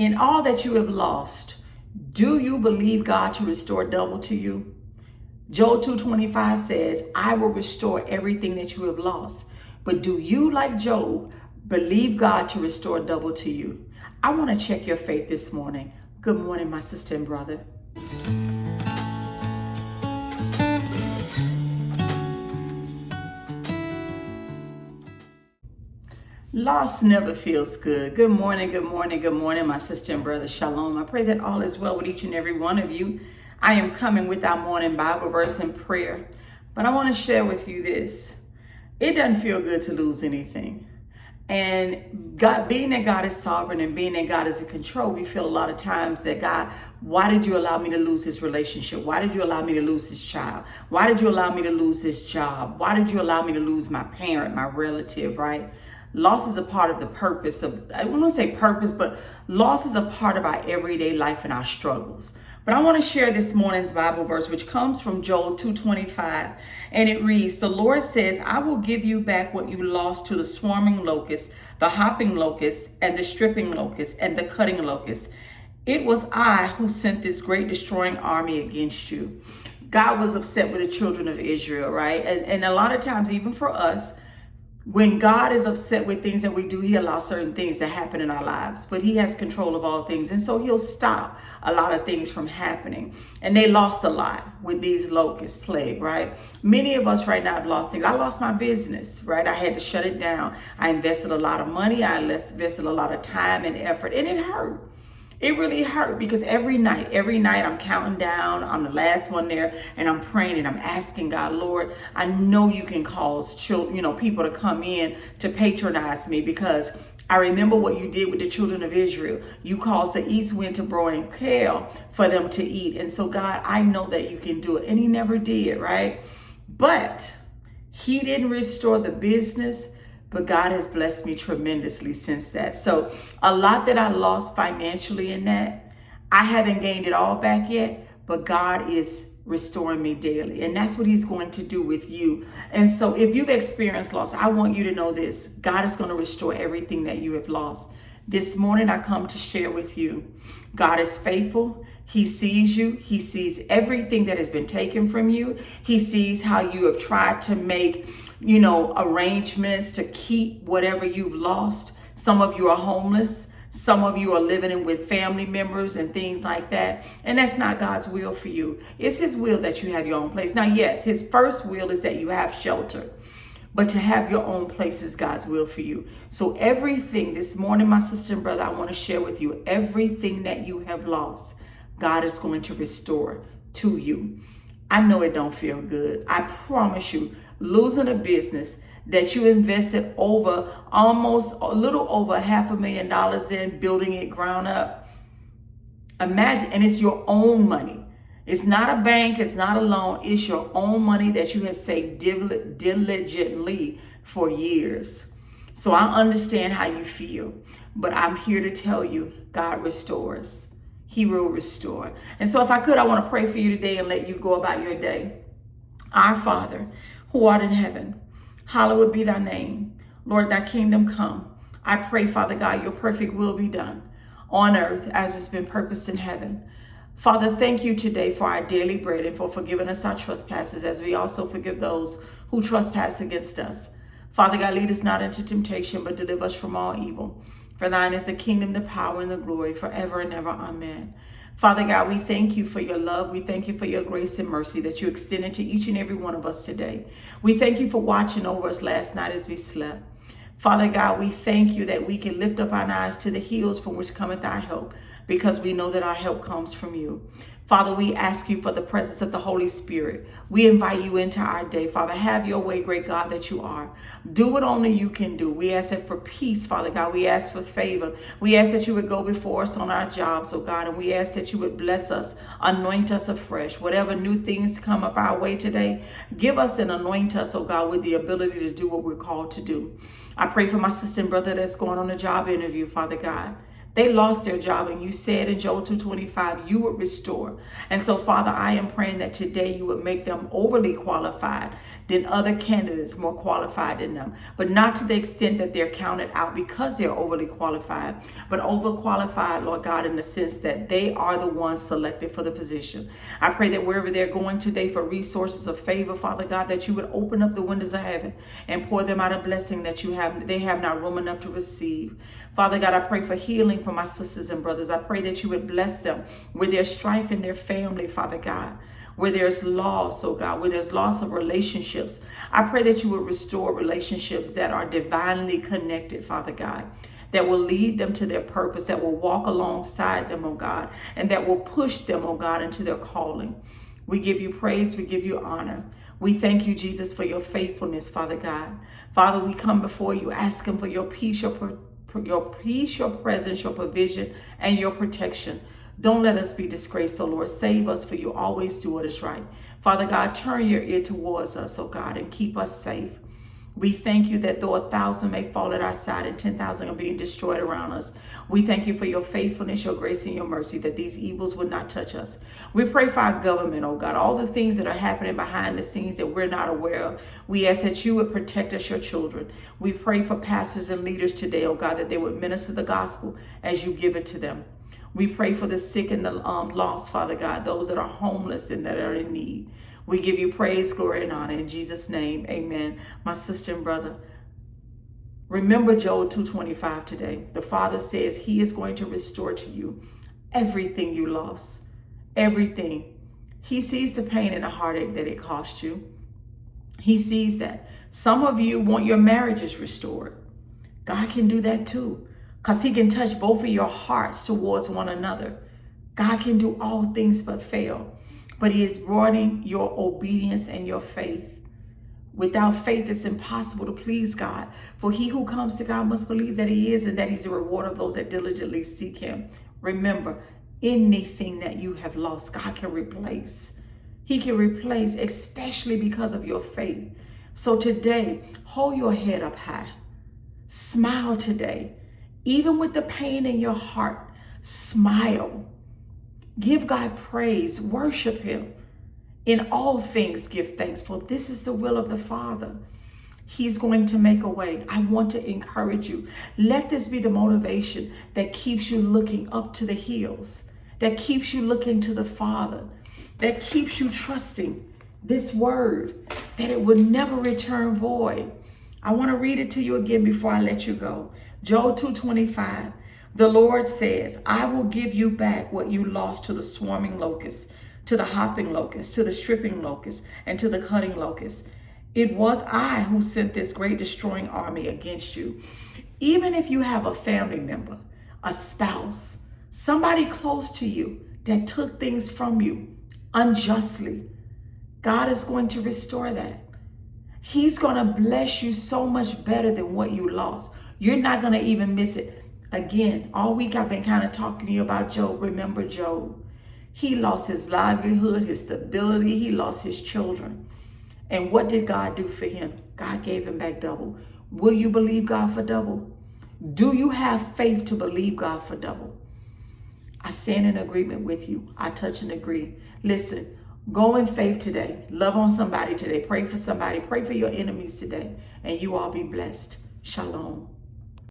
In all that you have lost, do you believe God to restore double to you? Joel 2:25 says, I will restore everything that you have lost. But do you, like Job, believe God to restore double to you? I want to check your faith this morning. Good morning, my sister and brother. Loss never feels good. Good morning, good morning, good morning, my sister and brother. Shalom. I pray that all is well with each and every one of you. I am coming with our morning Bible verse and prayer, but I want to share with you this. It doesn't feel good to lose anything. And God, being that God is sovereign and being that God is in control, we feel a lot of times that God, why did you allow me to lose this relationship? Why did you allow me to lose this child? Why did you allow me to lose this job? Why did you allow me to lose my parent, my relative, right? Loss is a part of the purpose of, I don't want to say purpose, but loss is a part of our everyday life and our struggles. But I want to share this morning's Bible verse, which comes from Joel 2:25, and it reads, the Lord says, I will give you back what you lost to the swarming locust, the hopping locust, and the stripping locust, and the cutting locust. It was I who sent this great destroying army against you. God was upset with the children of Israel, right? And a lot of times, even for us, when God is upset with things that we do, he allows certain things to happen in our lives, but he has control of all things. And so he'll stop a lot of things from happening. And they lost a lot with these locust plague, right? Many of us right now have lost things. I lost my business, right? I had to shut it down. I invested a lot of money. I invested a lot of time and effort, and it hurt. It really hurt because every night I'm counting down. I'm the last one there, and I'm praying and I'm asking God, Lord, I know you can cause people to come in to patronize me, because I remember what you did with the children of Israel. You caused the east wind to blow and quail for them to eat. And so, God, I know that you can do it. And he never did, right? But he didn't restore the business. But God has blessed me tremendously since that. So a lot that I lost financially in that, I haven't gained it all back yet, but God is restoring me daily. And that's what he's going to do with you. And so if you've experienced loss, I want you to know this. God is going to restore everything that you have lost. This morning, I come to share with you. God is faithful. He sees you. He sees everything that has been taken from you. He sees how you have tried to make arrangements to keep whatever you've lost. Some of you are homeless. Some of you are living in with family members and things like that. And that's not God's will for you. It's his will that you have your own place. Now, yes, his first will is that you have shelter. But to have your own place is God's will for you. So everything this morning, my sister and brother, I want to share with you, everything that you have lost, God is going to restore to you. I know it don't feel good. I promise you, losing a business that you invested over almost a little over $500,000 in, building it ground up. Imagine, and it's your own money. It's not a bank, it's not a loan, it's your own money that you have saved diligently for years. So I understand how you feel, but I'm here to tell you, God restores. He will restore. And so if I could, I want to pray for you today and let you go about your day. Our Father, who art in heaven, hallowed be thy name. Lord, thy kingdom come. I pray, Father God, your perfect will be done on earth as it's been purposed in heaven. Father, thank you today for our daily bread and for forgiving us our trespasses as we also forgive those who trespass against us. Father God, lead us not into temptation, but deliver us from all evil. For thine is the kingdom, the power, and the glory forever and ever. Amen. Father God, we thank you for your love. We thank you for your grace and mercy that you extended to each and every one of us today. We thank you for watching over us last night as we slept. Father God, we thank you that we can lift up our eyes to the hills from which cometh our help, because we know that our help comes from you. Father, we ask you for the presence of the Holy Spirit. We invite you into our day. Father, have your way, great God that you are. Do what only you can do. We ask that for peace, Father God. We ask for favor. We ask that you would go before us on our jobs, oh God, and we ask that you would bless us, anoint us afresh. Whatever new things come up our way today, give us and anoint us, oh God, with the ability to do what we're called to do. I pray for my sister and brother that's going on a job interview, Father God. They lost their job, and you said in Joel 2:25, you would restore. And so, Father, I am praying that today you would make them overly qualified, than other candidates more qualified than them, but not to the extent that they're counted out because they're overly qualified, but overqualified, Lord God, in the sense that they are the ones selected for the position. I pray that wherever they're going today for resources of favor, Father God, that you would open up the windows of heaven and pour them out a blessing that they have not room enough to receive. Father God, I pray for healing for my sisters and brothers. I pray that you would bless them with their strife in their family, Father God. Where there's loss, oh God, where there's loss of relationships, I pray that you would restore relationships that are divinely connected, Father God, that will lead them to their purpose, that will walk alongside them, oh God, and that will push them, oh God, into their calling. We give you praise, we give you honor. We thank you, Jesus, for your faithfulness, Father God. Father, we come before you asking for your peace, your presence, your provision, and your protection. Don't let us be disgraced, oh Lord. Save us, for you always do what is right. Father God, turn your ear towards us, oh God, and keep us safe. We thank you that though 1,000 may fall at our side and 10,000 are being destroyed around us, we thank you for your faithfulness, your grace, and your mercy, that these evils would not touch us. We pray for our government, oh God, all the things that are happening behind the scenes that we're not aware of. We ask that you would protect us, your children. We pray for pastors and leaders today, oh God, that they would minister the gospel as you give it to them. We pray for the sick and the lost, Father God, those that are homeless and that are in need. We give you praise, glory, and honor in Jesus' name. Amen. My sister and brother, remember Joel 2:25 today. The Father says he is going to restore to you everything you lost. Everything. He sees the pain and the heartache that it cost you. He sees that. Some of you want your marriages restored. God can do that too, because he can touch both of your hearts towards one another. God can do all things but fail. But he is broadening your obedience and your faith. Without faith, it's impossible to please God. For he who comes to God must believe that he is, and that he's the reward of those that diligently seek him. Remember, anything that you have lost, God can replace. He can replace, especially because of your faith. So today, hold your head up high. Smile today. Even with the pain in your heart, smile. Give God praise. Worship him. In all things, give thanks, for this is the will of the Father. He's going to make a way. I want to encourage you. Let this be the motivation that keeps you looking up to the hills, that keeps you looking to the Father, that keeps you trusting this word, that it will never return void. I want to read it to you again before I let you go. Joel 2:25. The Lord says, I will give you back what you lost to the swarming locust, to the hopping locust, to the stripping locust, and to the cutting locust. It was I who sent this great destroying army against you. Even if you have a family member, a spouse, somebody close to you that took things from you unjustly, God is going to restore that. He's going to bless you so much better than what you lost. You're not going to even miss it. Again, all week I've been kind of talking to you about Job. Remember Job. He lost his livelihood, his stability. He lost his children. And what did God do for him? God gave him back double. Will you believe God for double? Do you have faith to believe God for double? I stand in agreement with you. I touch and agree. Listen, go in faith today. Love on somebody today. Pray for somebody. Pray for your enemies today. And you all be blessed. Shalom.